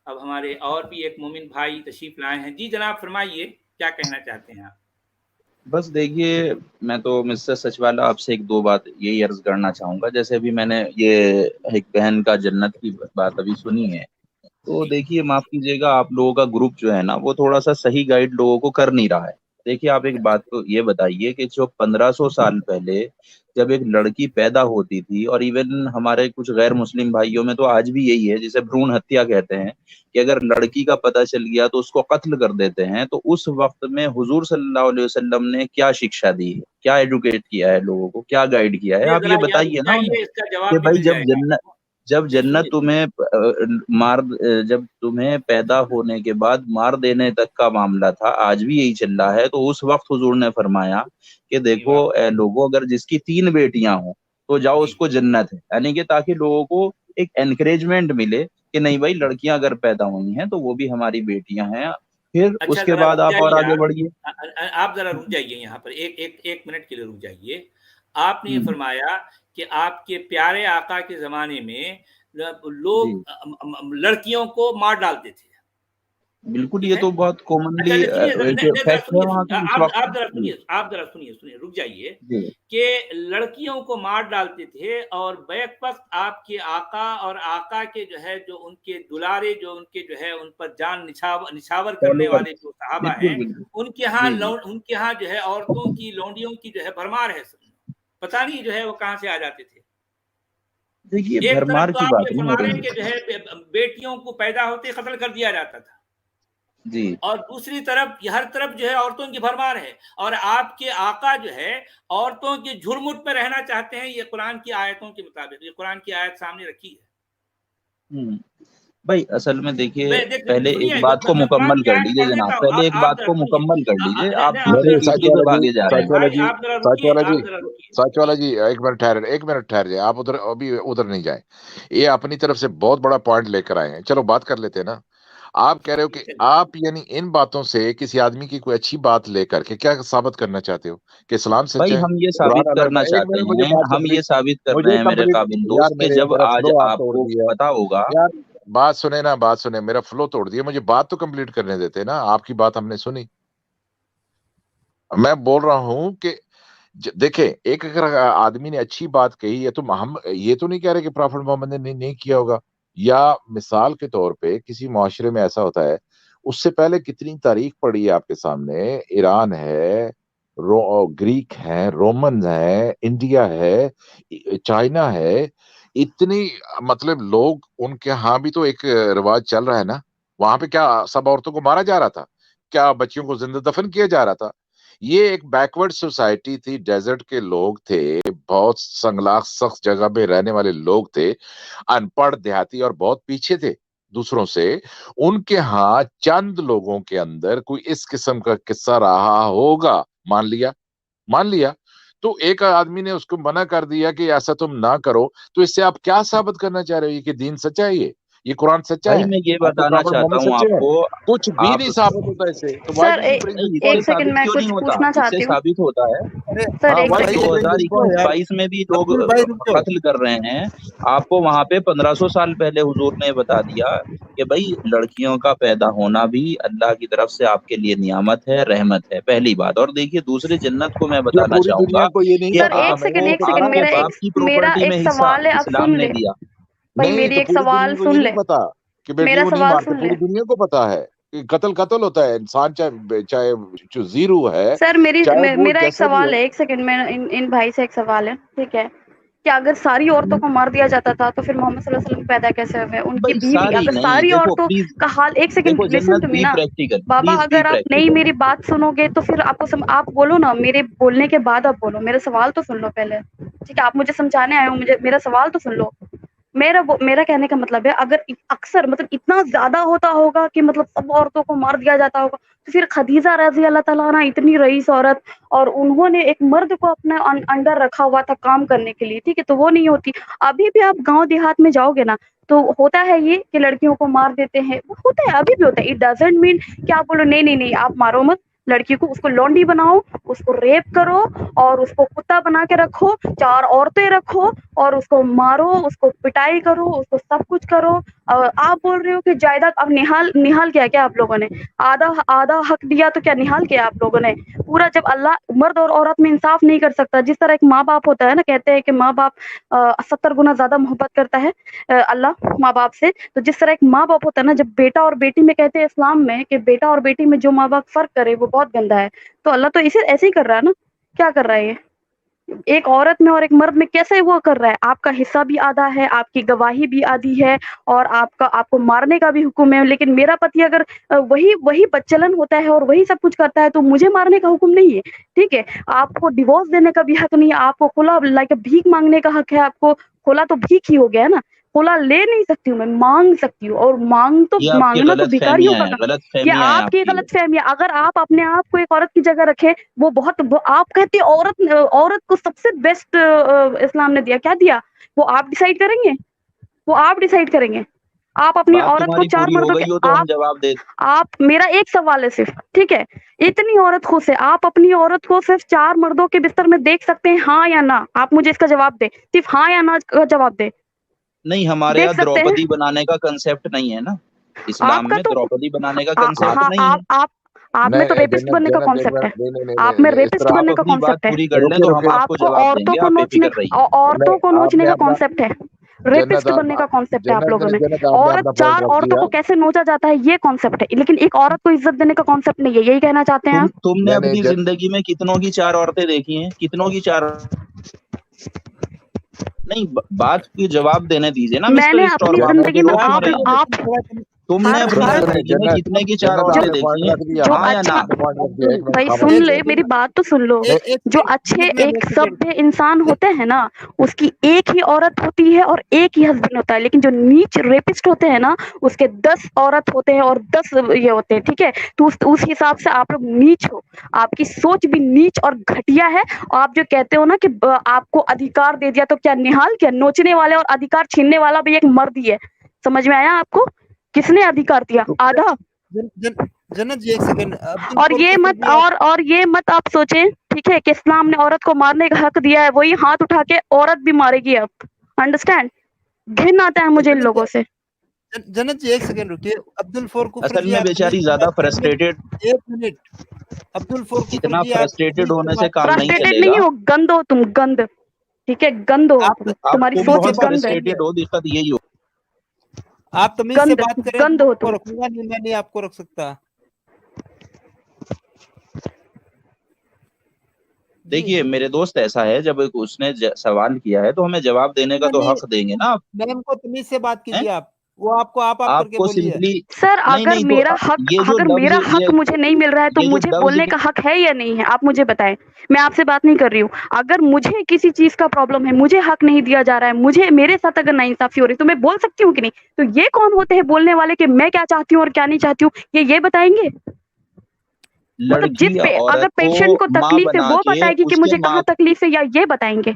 اب ہمارے اور بھی ایک مومن بھائی تشریف لائے ہیں. جی جناب فرمائیے, کیا کہنا چاہتے ہیں آپ؟ بس دیکھیے، میں تو مسٹر سچ والا آپ سے ایک دو بات یہی عرض کرنا چاہوں گا. جیسے ابھی میں نے یہ ایک بہن کا جنت کی بات ابھی سنی ہے، تو جی دیکھیے معاف کیجیے گا، آپ لوگوں کا گروپ جو ہے نا وہ تھوڑا سا صحیح گائیڈ لوگوں کو کر نہیں رہا ہے. دیکھیے آپ ایک بات کو یہ بتائیے کہ جو 1500 سال پہلے جب ایک لڑکی پیدا ہوتی تھی، اور ایون ہمارے کچھ غیر مسلم بھائیوں میں تو آج بھی یہی ہے جسے بھرون ہتیا کہتے ہیں، کہ اگر لڑکی کا پتہ چل گیا تو اس کو قتل کر دیتے ہیں. تو اس وقت میں حضور صلی اللہ علیہ وسلم نے کیا شکشا دی ہے، کیا ایڈوکیٹ کیا ہے لوگوں کو، کیا گائیڈ کیا ہے؟ آپ ذرا یہ یہاں بتائیے رک نا انہیں جائیے, اس کا کہ جواب بھی بھائی مل جائے گا. جی سنیے, جب مار جب تمہیں پیدا ہونے کے بعد مار دینے تک کا معاملہ تھا، آج بھی یہی چل رہا ہے. تو اس وقت حضور نے فرمایا کہ جی دیکھو واقعی, اے لوگوں، اگر جس کی 3 بیٹیاں ہوں تو جاؤ جی اس کو جنت ہے. یعنی کہ تاکہ لوگوں کو ایک انکریجمنٹ ملے کہ نہیں بھائی، لڑکیاں اگر پیدا ہوئی ہیں تو وہ بھی ہماری بیٹیاں ہیں. پھر اچھا اس کے ذرا بعد رک آپ اور جائیے آگے بڑھیے. آپ ذرا رک جائیے یہاں پر, ایک منٹ کے لیے رک جائیے. آپ نے یہ ہوں، فرمایا کہ آپ کے پیارے آقا کے زمانے میں جی لوگ لڑکیوں کو مار ڈالتے تھے, بالکل، ٹھیک یہ ہے. تو بہت اچھا کامنلی اچھا سنیے, ذرا فیکٹ ہے سنیے وہاں سنیے, کا اس وقت. آپ ذرا جی سنیے, رک جائیے. جی کہ لڑکیوں کو مار ڈالتے تھے, اور بیک وقت آپ کے آقا اور آقا کے جو ہے جو ان کے دلارے, جو ان کے جو ہے ان پر جان نچھاور کرنے والے جو صحابہ بالکل ہیں, بالکل. ان کے ہاں جی جی ان کے ہاں جو ہے عورتوں کی, لونڈیوں کی جو ہے بھرمار ہے. پتہ نہیں جو ہے وہ کہاں سے آ جاتے تھے. دیکھیے ایک بھرمار طرف تو کی آپ بات یہ نہیں ہو فرما رہے ہیں رہی. کہ جو ہے بیٹیوں کو پیدا ہوتے قتل کر دیا جاتا تھا, جی اور دوسری طرف ہر طرف جو ہے عورتوں کی بھرمار ہے. اور آپ کے آقا جو ہے عورتوں کے جھرمٹ میں رہنا چاہتے ہیں. یہ قرآن کی آیتوں کے مطابق, یہ قرآن کی آیت سامنے رکھی ہے. بھائی اصل میں دیکھیے، پہلے ایک سنیے, بات کو میں قرآن مکمل کی کر آیت لیجیے پڑھ جناب، دیتا ہوں, پہلے ایک آپ بات ذرا کو سنیے. مکمل کر لیجیے. آپ نہیں, آپ دوسری ذرا نہیں، سنیے تیسری پہ بھاگے جا رہے میرے ہیں. بھائی, آپ ذرا رکیے, آپ ذرا رکیے. سچ والا جی ایک منٹ ٹھہر جائیں. آپ ابھی ادھر نہیں جائیں. یہ اپنی طرف سے بہت بڑا پوائنٹ لے کر آئے ہیں. چلو بات کر لیتے ہیں نا. آپ کہہ رہے ہو کہ آپ یعنی ان باتوں سے کسی آدمی کی کوئی اچھی بات لے کر کے کیا ثابت کرنا چاہتے ہو؟ کہ اسلام سچ بھائی ہے، ہم یہ قرآن ثابت الگ کرنا ہے. ایک چاہتے منٹ مجھے ہیں، بات ہم یہ کمپلیٹ ثابت کر رہے مجھے ہیں میرے کمپلیٹ قابل یار، دوست، کہ میرے جب میرا آج فلو آپ آپ توڑ کو دیا پتا ہوگا. یار. بات سنیں نا، بات سنیں. میرا فلو توڑ دیا. مجھے بات تو کمپلیٹ کرنے دیتے نا. آپ کی بات ہم نے سنی. میں بول رہا ہوں کہ دیکھیں، ایک اگر آدمی نے اچھی بات کہی ہے تو ہم یہ تو نہیں کہہ رہے کہ پرافٹ محمد نے نہیں کیا ہوگا. یا مثال کے طور پہ کسی معاشرے میں ایسا ہوتا ہے، اس سے پہلے کتنی تاریخ پڑی ہے آپ کے سامنے. ایران ہے، گریک ہے، رومن ہے، انڈیا ہے، چائنا ہے. اتنی مطلب لوگ، ان کے ہاں بھی تو ایک رواج چل رہا ہے نا. وہاں پہ کیا سب عورتوں کو مارا جا رہا تھا؟ کیا بچیوں کو زندہ دفن کیا جا رہا تھا؟ یہ ایک بیکورڈ سوسائٹی تھی. ڈیزرٹ کے لوگ تھے، بہت سنگلاخ سخت جگہ پہ رہنے والے لوگ تھے، ان پڑھ دیہاتی اور بہت پیچھے تھے دوسروں سے. ان کے ہاں چند لوگوں کے اندر کوئی اس قسم کا قصہ رہا ہوگا. مان لیا تو ایک آدمی نے اس کو منع کر دیا کہ ایسا تم نہ کرو. تو اس سے آپ کیا ثابت کرنا چاہ رہے ہو؟ کہ دین سچا ہے، یہ قرآن سچا بھائی ہے، میں یہ آپ کا بتانا پراپٹ چاہتا محمد ہوں سچے آپ ہیں؟ کو. کچھ بھی آپ نہیں ثابت ہوتا اس سے. تو why sir did you bring this نہیں، اس سے ایک point? سیکنڈ ثابت میں کیوں نہیں کچھ ہوتا؟ پوچھنا اس سے چاہتی ہوں. ثابت ہوتا ہے. ارے سر ہاں، ایک why جب did you second. bring this point یار؟ 2021 میں بھی لوگ عبدل بھائی رک جاؤ. قتل کر رہے ہیں. آپ کو وہاں پہ 1500 سال پہلے حضور نے بتا دیا کہ بھائی لڑکیوں کا پیدا ہونا بھی اللہ کی طرف سے آپ کے لیے نعمت ہے، رحمت ہے، پہلی بات. اور دیکھیے دوسری جنت کو میں جو بتانا پوری چاہوں دنیا گا کو یہ نہیں کہ سر پتا. ایک آپ میں سیکنڈ کو یہ ایک تو کہہ سیکنڈ آپ رہا کے ہوں. باپ کی میرا پراپرٹی میں ایک حصہ سوال ہے، آپ اسلام سن نے لیں. دیا. بھائی نہیں میری تو ایک پوری دنیا سوال کو یہ سن نہیں لیں. پتا کہ بیٹیوں میرا کو نہیں سوال مارتے. سن لیں. پوری دنیا کو پتا ہے کہ قتل قتل ہوتا ہے. انسان چاہے جو زیرو ہے، سر چاہے وہ میرا ایک جیسا بھی سوال ہو. ہے، ایک سیکنڈ میں ان بھائی سے ایک سوال ہے، ٹھیک ہے. کہ اگر ساری عورتوں کو مار دیا جاتا تھا تو پھر محمد صلی اللہ علیہ وسلم پیدا کیسے ہوئے؟ ان کی بھائی بیوی، ساری اگر نہیں، ساری دیکھو عورتوں پلیز، کا حال، ایک دیکھو سیکنڈ لسن جنت ٹو می بی نا پریکٹیکل، بابا. پلیز بی اگر آپ نہیں پریکٹیکل. میری بات سنو گے تو پھر آپ بولو نا. میرے بولنے کے بعد آپ بولو. میرا سوال تو سن لو پہلے، ٹھیک ہے. آپ مجھے سمجھانے آئے ہو، میرا سوال تو سن لو. میرا کہنے کا مطلب ہے، اگر اکثر مطلب اتنا زیادہ ہوتا ہوگا کہ مطلب سب عورتوں کو مار دیا جاتا ہوگا، تو پھر خدیجہ رضی اللہ تعالیٰ عنہ اتنی رئیس عورت، اور انہوں نے ایک مرد کو اپنے انڈر رکھا ہوا تھا کام کرنے کے لیے، ٹھیک ہے، تو وہ نہیں ہوتی. ابھی بھی آپ گاؤں دیہات میں جاؤ گے نا تو ہوتا ہے یہ کہ لڑکیوں کو مار دیتے ہیں. وہ ہوتا ہے، ابھی بھی ہوتا ہے. اٹ ڈزنٹ مین کہ آپ بولو نہیں آپ مارو مت لڑکی کو. اس کو لونڈی بناؤ، اس کو ریپ کرو، اور اس کو کتا بنا کے رکھو، 4 عورتیں رکھو، اور اس کو مارو، اس کو پٹائی کرو، اس کو سب کچھ کرو. آپ بول رہے ہو کہ جائیداد اب نحال کیا آپ لوگوں نے؟ آدھا حق دیا تو کیا نحال کیا آپ لوگوں نے پورا؟ جب اللہ مرد اور عورت میں انصاف نہیں کر سکتا، جس طرح ایک ماں باپ ہوتا ہے نا، کہتے ہیں کہ ماں باپ 70 گنا زیادہ محبت کرتا ہے اللہ ماں باپ سے، تو جس طرح ایک ماں باپ ہوتا ہے نا، جب بیٹا اور بیٹی میں کہتے ہیں اسلام میں کہ بیٹا اور بیٹی میں جو ماں باپ فرق کرے وہ بہت گندا ہے، تو اللہ تو ایسے ہی کر رہا ہے نا؟ کیا کر رہا ہے یہ؟ ایک عورت میں اور ایک مرد میں کیسے وہ کر رہا ہے؟ آپ کا حصہ بھی آدھا ہے، آپ کی گواہی بھی آدھی ہے، اور آپ کو مارنے کا بھی حکم ہے، لیکن میرا پتی اگر وہی بدچلن ہوتا ہے اور وہی سب کچھ کرتا ہے تو مجھے مارنے کا حکم نہیں ہے، ٹھیک ہے؟ آپ کو ڈیورس دینے کا بھی حق نہیں ہے، آپ کو خلا لائک بھیک مانگنے کا حق ہے، آپ کو خلا تو بھیک ہی ہو گیا نا، خلا لے نہیں سکتی ہوں میں، مانگ سکتی ہوں، اور یہ آپ کی مانگنا تو غلط بھکاریوں فہمیاں کا ہیں، کام۔ غلط یہ فہمیاں ہیں آپ آپ کی کی۔ غلط فہمی ہے۔ اگر آپ اپنے آپ کو ایک عورت کی جگہ رکھے، وہ بہت آپ کہتے عورت کو سب سے بیسٹ اسلام نے دیا، کیا دیا؟ وہ آپ ڈیسائیڈ کریں گے، وہ آپ ڈیسائیڈ کریں گے۔ آپ اپنی بات عورت کو تمہاری 4 پوری ہو مردوں کے گئی ہو تو ہم جواب دے آپ میرا ایک سوال ہے صرف، ٹھیک ہے؟ اتنی عورت خوش ہے، آپ اپنی عورت کو صرف 4 مردوں کے بستر میں دیکھ سکتے ہیں، ہاں یا نہ؟ آپ مجھے اس کا جواب دیں، صرف ہاں یا نہ کا جواب دیں۔ نہیں، ہمارے دیکھ یہاں سکتے ہیں؟ دروپدی بنانے کا کنسیپٹ نہیں ہے نا، آپ اسلام کا میں تو دروپدی بنانے کا ہاں کنسیپٹ نہیں ہے۔ آپ میں تو نہیں ریپسٹ بننے کا جنت ایک کانسیپٹ ہے، منٹ، نہیں آپ میں اس ریپسٹ طرح بننے آپ کا اپنی بات کانسیپٹ ہے، پوری کر لیں تو رکے ہم آپ آپ کو کو جواب دیں عورتوں گے، کو آپ بے نوچنے فکر رہیے۔ عورتوں کو آپ نوچنے نے کا اپنا کانسیپٹ ہے، جنت ریپسٹ بننے کا کانسیپٹ ہے آپ لوگوں میں۔ جنت آپ نے عورت اپنا 4 پوائنٹ رکھ عورتوں دیا۔ کو کیسے نوچا جاتا ہے یہ کانسیپٹ ہے، لیکن ایک عورت کو عزت دینے کا کانسیپٹ نہیں ہے، یہی کہنا چاہتے ہیں آپ؟ تم نے نہیں اپنی زندگی میں کتنوں کی 4 عورتیں دیکھی ہیں؟ کتنوں کی 4؟ نہیں، بات کی جواب دینے دیجیے نا میں مسٹر نے اپنی اسٹارم، آپ جنت زندگی مجھے میں روک کیوں رہے ہیں؟ تم نے اپنی ہر زندگی میں جنت کتنے کی 4 جنت آپ عورتیں نے پوائنٹ دیکھی ہیں؟ رکھ دیا، جو ہاں یا اچھا نہ؟ آپ نے پوائنٹ رکھ دیا، ایک منٹ بھائی خاموش سن ہو لے، جائے۔ میری بات تو سن لو۔ جو اچھے ایک سبھ انسان ہوتے ہیں نا، اس کی ایک ہی عورت ہوتی ہے اور ایک ہی ہسبینڈ ہوتا ہے، لیکن جو نیچ ریپسٹ ہوتے ہیں نا، اس کے 10 عورت ہوتے ہیں اور 10 یہ ہوتے ہیں، ٹھیک ہے؟ تو اس حساب سے آپ لوگ نیچ ہو، آپ کی سوچ بھی نیچ اور گھٹیا ہے۔ آپ جو کہتے ہو نا کہ آپ کو ادھیکار دے دیا، تو کیا نحال کیا؟ نوچنے والے اور ادھیکار چھیننے والا بھی ایک مرد ہی ہے، سمجھ میں آیا آپ کو؟ کس نے ادھیکار دیا؟ آدھا۔ جنت جی ایک سیکنڈ، اور یہ مت آپ سوچیں، ٹھیک ہے، کہ اسلام نے عورت کو مارنے کا حق دیا ہے، وہی ہاتھ اٹھا کے عورت بھی مارے گی اب، انڈرسٹینڈ؟ گھن آتا ہے مجھے ان لوگوں سے۔ جنت جی ایک سیکنڈ رکیے، عبد الفور کفر اصل جی میں آپ بیچاری زیادہ فرسٹریٹڈ، ایک منٹ، عبد الفور کفر اتنا جی آپ فرسٹریٹڈ ہونے سے کام نہیں فرسٹریٹڈ چلے نہیں گا۔ ہو، گند ہو تم، گند، ٹھیک ہے؟ گند ہو آپ تمہاری تم سوچ بہت گند ہے، فرسٹریٹڈ ہو، دقت یہی ہو۔ آپ تمیز سے بات کریں تو گند میں ہو آپ کو تم۔ رکھوں گا نہیں، میں نہیں آپ کو رکھ سکتا۔ دیکھیے میرے دوست، ایسا ہے جب اس نے سوال کیا ہے تو ہمیں جواب دینے کا تو حق دیں گے نا آپ۔ میم کو تمیز سے بات کیجیے، آپ وہ آپ کو آپ کر آپ کے کو بولیے۔ سمپلی سر نہیں اگر تو اگر میرا حق مجھے نہیں مل رہا ہے تو یہ جو مجھے لفظ بولنے کا حق ہے یا نہیں ہے؟ آپ مجھے بتائیں، میں آپ سے بات نہیں کر رہی ہوں۔ اگر مجھے کسی چیز کا پرابلم ہے، مجھے حق نہیں دیا جا رہا ہے، میرے ساتھ اگر ناانصافی ہو رہی ہے تو میں بول سکتی ہوں کہ نہیں؟ تو یہ کون ہوتے ہیں بولنے والے کہ میں کیا چاہتی ہوں اور کیا نہیں چاہتی ہوں؟ یہ بتائیں گے؟ مطلب لڑکی یا اگر عورت کو پیشنٹ کو ماں تکلیف ہے بنا وہ کے بتائے گی کہ اس کے مجھے کہاں تکلیف ہے، یا یہ بتائیں گے؟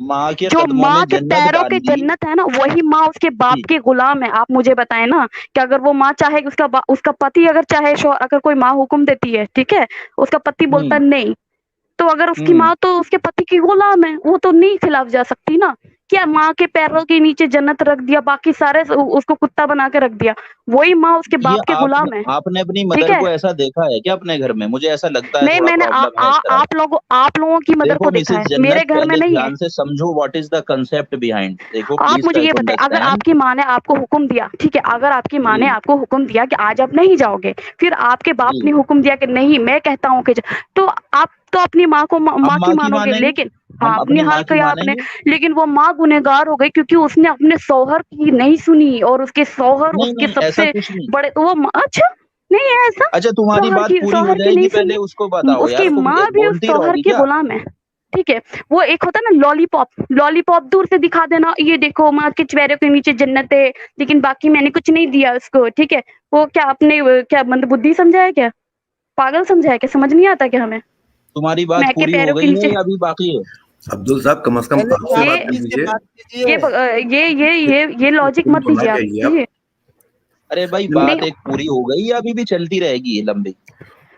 ماں کے جو قدموں میں ماں کے جنت پیروں ڈال کے دی۔ جنت ہے نا، وہی ماں اس کے جی، باپ کے غلام ہے۔ آپ مجھے بتائیں نا کہ اگر وہ ماں چاہے، اس کا پتی اگر چاہے، اگر کوئی ماں حکم دیتی ہے، ٹھیک ہے، اس کا پتی بولتا ہے نہیں، تو اگر اس کی ماں تو اس کے پتی کی غلام ہے، وہ تو نہیں خلاف جا سکتی نا۔ کیا ماں کے پیروں کے نیچے جنت رکھ دیا، باقی سارے اس کو کتا بنا کے رکھ دیا؟ وہی ماں اس کے باپ کے یہ غلام ہے، آپ نے اپنی ٹھیک مدر ہے؟ کو ایسا دیکھا ہے کیا اپنے گھر میں؟ مجھے ایسا لگتا ہے نہیں، تھوڑا میں نے پرابلم ہے اس طرح۔ آپ لوگوں کی مدر دیکھو کو دیکھا مسز ہے، میرے جنت، گھر میں پہلے نہیں ہے۔ دھیان سے سمجھو what is the concept behind. دیکھو آپ پلیز مجھے ٹرائی یہ ٹو بتائیں، اگر انڈرسٹینڈ۔ آپ کی ماں نے آپ کو حکم دیا، ٹھیک ہے، اگر آپ کی ماں نے جی آپ کو حکم دیا کہ آج آپ نہیں جاؤ گے، پھر آپ کے باپ جی، نے حکم دیا کہ نہیں میں کہتا ہوں کہ تو آپ تو اپنی ماں کو ہم ماں کی ماں مانو گے، مانیں لیکن ہاں ہم اپنی اپنی حال ماں کی کیا آپ مانیں نے، گے؟ لیکن وہ ماں گنہگار ہو گئی کیونکہ اس نے اپنے شوہر کی نہیں سنی، اور اس کے شوہر نہیں اس کے نہیں، سب ایسا سے کچھ نہیں۔ بڑے وہ اچھا نہیں ہے ایسا؟ اچھا تمہاری بات پوری ہو شوہر کی جائے نہیں گی، پہلے سنی، اس کو بتاؤ اس یار، کی تم ماں بھی اس بولتی رہو شوہر گی کی کیا؟ غلام ہے، ٹھیک ہے؟ وہ ایک ہوتا ہے نا لالی پاپ دور سے دکھا دینا، یہ دیکھو ماں کے چہرے کے نیچے جنت ہے، لیکن باقی میں نے کچھ نہیں دیا اس کو، ٹھیک ہے؟ وہ کیا اپنے کیا مند بدھی سمجھا ہے، کیا پاگل سمجھا ہے، کیا سمجھ نہیں آتا کیا ہمیں؟ تمہاری بات میں کے پوری پیروں ہو کے گئی نیچے ہے یا ابھی باقی ہے؟ عبدل صاحب کم از کم آپ سے بات کر لیجیے، یہ لاجک مت سننا دیجیے آپ، چاہیے ٹھیک ہے؟ ارے بھائی نہیں بات ایک پوری ہو گئی یا ابھی بھی چلتی رہے گی یہ لمبی؟